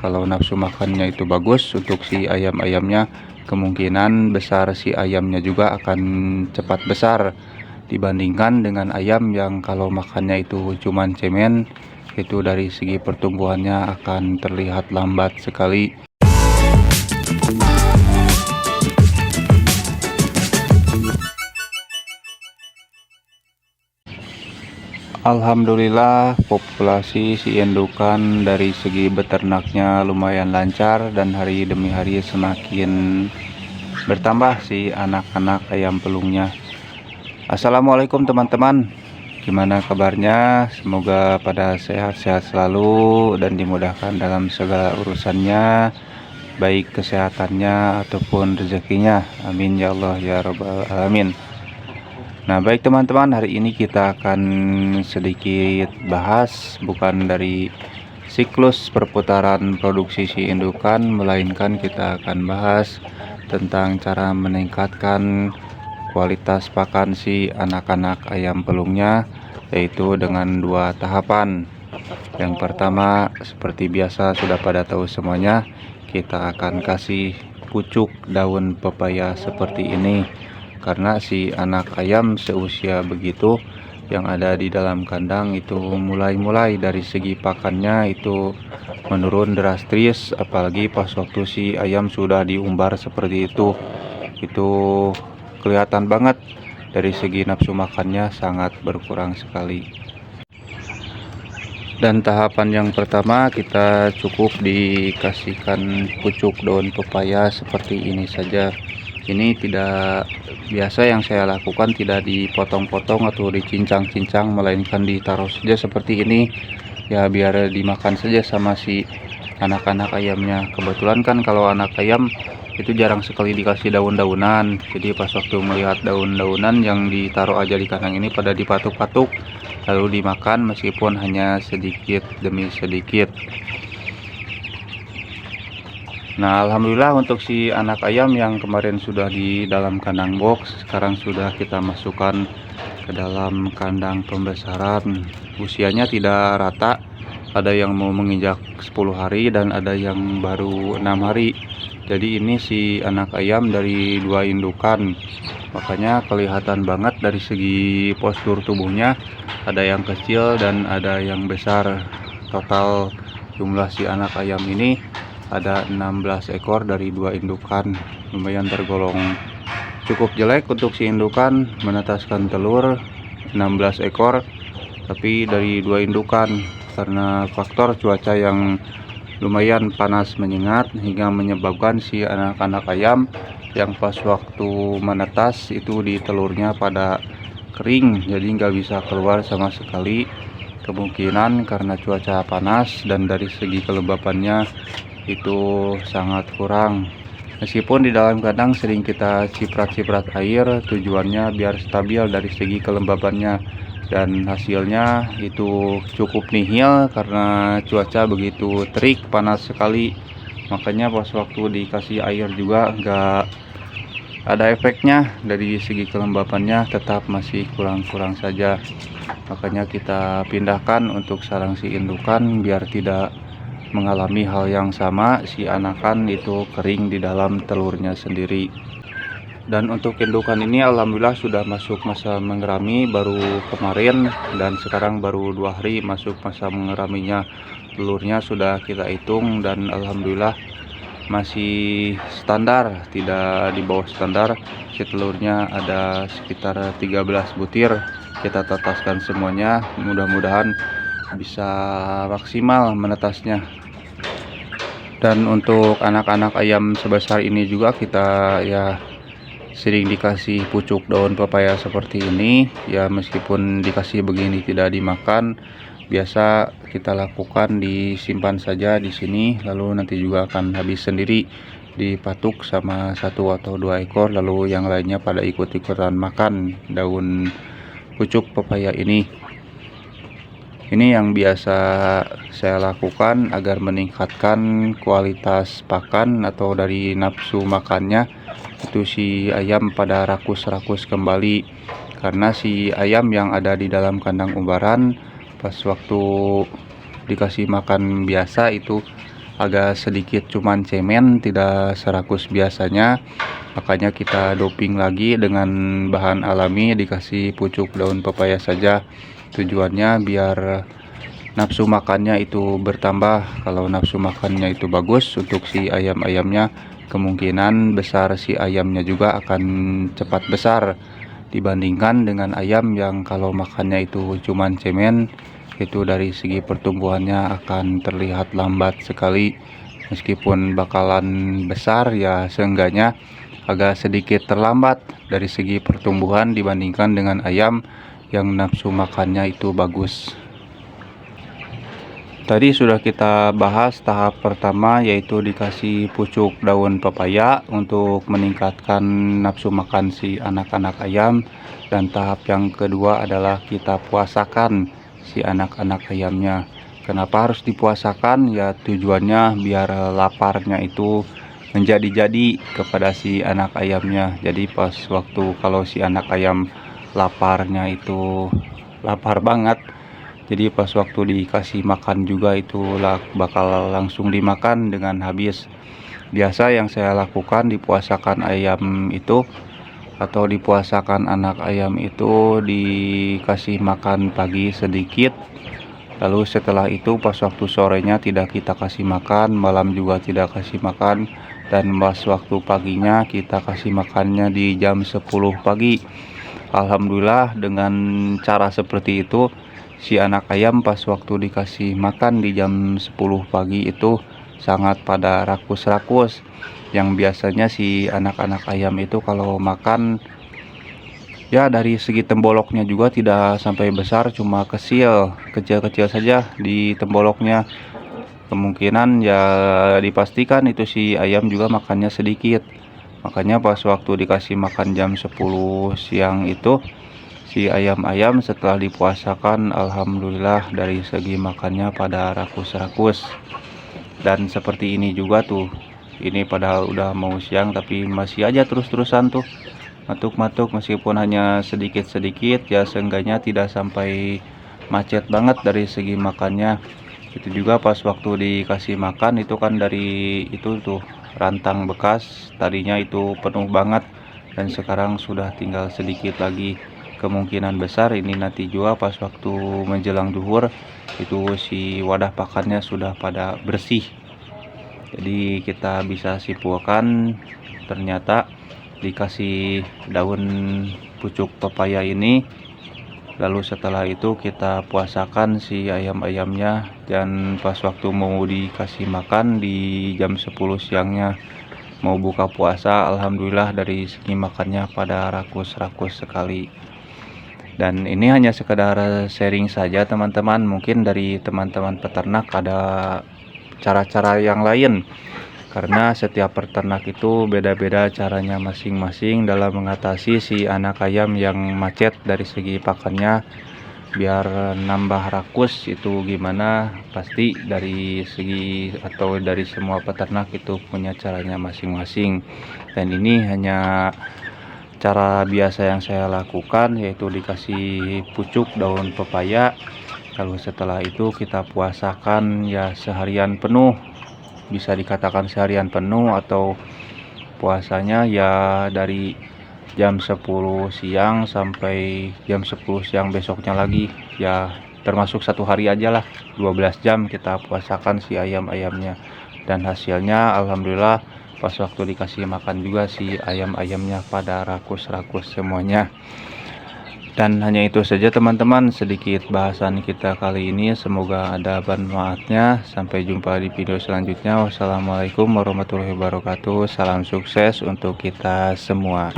Kalau nafsu makannya itu bagus untuk si ayam-ayamnya, kemungkinan besar si ayamnya juga akan cepat besar dibandingkan dengan ayam yang kalau makannya itu cuman cemen, itu dari segi pertumbuhannya akan terlihat lambat sekali. Alhamdulillah populasi si indukan dari segi beternaknya lumayan lancar dan hari demi hari semakin bertambah si anak-anak ayam pelungnya. Assalamualaikum teman-teman, gimana kabarnya? Semoga pada sehat-sehat selalu dan dimudahkan dalam segala urusannya, baik kesehatannya ataupun rezekinya. Amin ya Allah ya Rabbal Alamin. Nah baik teman-teman, hari ini kita akan sedikit bahas bukan dari siklus perputaran produksi si indukan, melainkan kita akan bahas tentang cara meningkatkan kualitas pakan si anak-anak ayam pelungnya, yaitu dengan dua tahapan. Yang pertama, seperti biasa sudah pada tahu semuanya, kita akan kasih pucuk daun pepaya seperti ini. Karena si anak ayam seusia begitu yang ada di dalam kandang itu mulai dari segi pakannya itu menurun drastis, apalagi pas waktu si ayam sudah diumbar seperti itu kelihatan banget dari segi nafsu makannya sangat berkurang sekali. Dan tahapan yang pertama, kita cukup dikasihkan pucuk daun pepaya seperti ini saja. Ini tidak biasa, yang saya lakukan tidak dipotong-potong atau dicincang-cincang, melainkan ditaruh saja seperti ini ya, biar dimakan saja sama si anak-anak ayamnya. Kebetulan kan kalau anak ayam itu jarang sekali dikasih daun-daunan, jadi pas waktu melihat daun-daunan yang ditaruh aja di kandang ini pada dipatuk-patuk lalu dimakan meskipun hanya sedikit demi sedikit. Nah alhamdulillah untuk si anak ayam yang kemarin sudah di dalam kandang box, sekarang sudah kita masukkan ke dalam kandang pembesaran. Usianya tidak rata, ada yang mau menginjak 10 hari dan ada yang baru 6 hari. Jadi ini si anak ayam dari dua indukan, makanya kelihatan banget dari segi postur tubuhnya, ada yang kecil dan ada yang besar. Total jumlah si anak ayam ini ada 16 ekor dari dua indukan, lumayan tergolong cukup jelek untuk si indukan, menetaskan telur 16 ekor tapi dari dua indukan, karena faktor cuaca yang lumayan panas menyengat hingga menyebabkan si anak-anak ayam yang pas waktu menetas itu di telurnya pada kering, jadi nggak bisa keluar sama sekali. Kemungkinan karena cuaca panas dan dari segi kelembapannya itu sangat kurang. Meskipun di dalam kandang sering kita ciprat-ciprat air, tujuannya biar stabil dari segi kelembabannya, dan hasilnya itu cukup nihil karena cuaca begitu terik, panas sekali. Makanya pas waktu dikasih air juga nggak ada efeknya, dari segi kelembabannya tetap masih kurang-kurang saja. Makanya kita pindahkan untuk sarang si indukan biar tidak mengalami hal yang sama, si anakan itu kering di dalam telurnya sendiri. Dan untuk indukan ini alhamdulillah sudah masuk masa mengerami baru kemarin, dan sekarang baru 2 hari masuk masa mengeraminya. Telurnya sudah kita hitung dan alhamdulillah masih standar, tidak di bawah standar. Si telurnya ada sekitar 13 butir. Kita tetaskan semuanya, mudah-mudahan bisa maksimal menetasnya. Dan untuk anak-anak ayam sebesar ini juga kita ya sering dikasih pucuk daun pepaya seperti ini ya, meskipun dikasih begini tidak dimakan, biasa kita lakukan disimpan saja di sini, lalu nanti juga akan habis sendiri, dipatuk sama 1 atau 2 ekor, lalu yang lainnya pada ikut-ikutan makan daun pucuk pepaya ini. Ini yang biasa saya lakukan agar meningkatkan kualitas pakan atau dari nafsu makannya, itu si ayam pada rakus-rakus kembali. Karena si ayam yang ada di dalam kandang umbaran pas waktu dikasih makan biasa itu agak sedikit cuman cemen, tidak serakus biasanya. Makanya kita doping lagi dengan bahan alami, dikasih pucuk daun pepaya saja. Tujuannya biar nafsu makannya itu bertambah. Kalau nafsu makannya itu bagus untuk si ayam-ayamnya, kemungkinan besar si ayamnya juga akan cepat besar dibandingkan dengan ayam yang kalau makannya itu cuman cemen. Itu dari segi pertumbuhannya akan terlihat lambat sekali. Meskipun bakalan besar, ya seenggaknya agak sedikit terlambat dari segi pertumbuhan dibandingkan dengan ayam yang nafsu makannya itu bagus. Tadi sudah kita bahas tahap pertama, yaitu dikasih pucuk daun pepaya untuk meningkatkan nafsu makan si anak-anak ayam. Dan tahap yang kedua adalah kita puasakan si anak-anak ayamnya. Kenapa harus dipuasakan? Ya tujuannya biar laparnya itu menjadi-jadi kepada si anak ayamnya. Jadi pas waktu kalau si anak ayam laparnya itu lapar banget, jadi pas waktu dikasih makan juga itu bakal langsung dimakan dengan habis. Biasa yang saya lakukan dipuasakan ayam itu, atau dipuasakan anak ayam itu, dikasih makan pagi sedikit. Lalu setelah itu pas waktu sorenya tidak kita kasih makan, malam juga tidak kasih makan. Dan pas waktu paginya kita kasih makannya di jam 10 pagi. Alhamdulillah dengan cara seperti itu, si anak ayam pas waktu dikasih makan di jam 10 pagi itu sangat pada rakus-rakus. Yang biasanya si anak-anak ayam itu kalau makan, ya dari segi temboloknya juga tidak sampai besar, cuma kecil-kecil saja di temboloknya. Kemungkinan ya dipastikan itu si ayam juga makannya sedikit. Makanya pas waktu dikasih makan jam 10 siang itu, si ayam-ayam setelah dipuasakan alhamdulillah dari segi makannya pada rakus-rakus. Dan seperti ini juga tuh, ini padahal udah mau siang tapi masih aja terus-terusan tuh matuk-matuk, meskipun hanya sedikit-sedikit, ya seenggaknya tidak sampai macet banget dari segi makannya. Itu juga pas waktu dikasih makan itu kan dari itu tuh rantang bekas, tadinya itu penuh banget dan sekarang sudah tinggal sedikit lagi. Kemungkinan besar ini nanti juga pas waktu menjelang duhur itu si wadah pakannya sudah pada bersih, jadi kita bisa simpulkan ternyata dikasih daun pucuk pepaya ini, lalu setelah itu kita puasakan si ayam-ayamnya. Dan pas waktu mau dikasih makan di jam 10 siangnya mau buka puasa, alhamdulillah dari segi makannya pada rakus-rakus sekali. Dan ini hanya sekedar sharing saja teman-teman, mungkin dari teman-teman peternak ada cara-cara yang lain, karena setiap peternak itu beda-beda caranya masing-masing dalam mengatasi si anak ayam yang macet dari segi pakannya biar nambah rakus. Itu gimana, pasti dari segi atau dari semua peternak itu punya caranya masing-masing. Dan ini hanya cara biasa yang saya lakukan, yaitu dikasih pucuk daun pepaya, lalu setelah itu kita puasakan ya seharian penuh, bisa dikatakan seharian penuh, atau puasanya ya dari jam 10 siang sampai jam 10 siang besoknya lagi, ya termasuk satu hari aja lah, 12 jam kita puasakan si ayam-ayamnya. Dan hasilnya alhamdulillah pas waktu dikasih makan juga si ayam-ayamnya pada rakus-rakus semuanya. Dan hanya itu saja teman-teman sedikit bahasan kita kali ini, semoga ada manfaatnya. Sampai jumpa di video selanjutnya. Wassalamualaikum warahmatullahi wabarakatuh. Salam sukses untuk kita semua.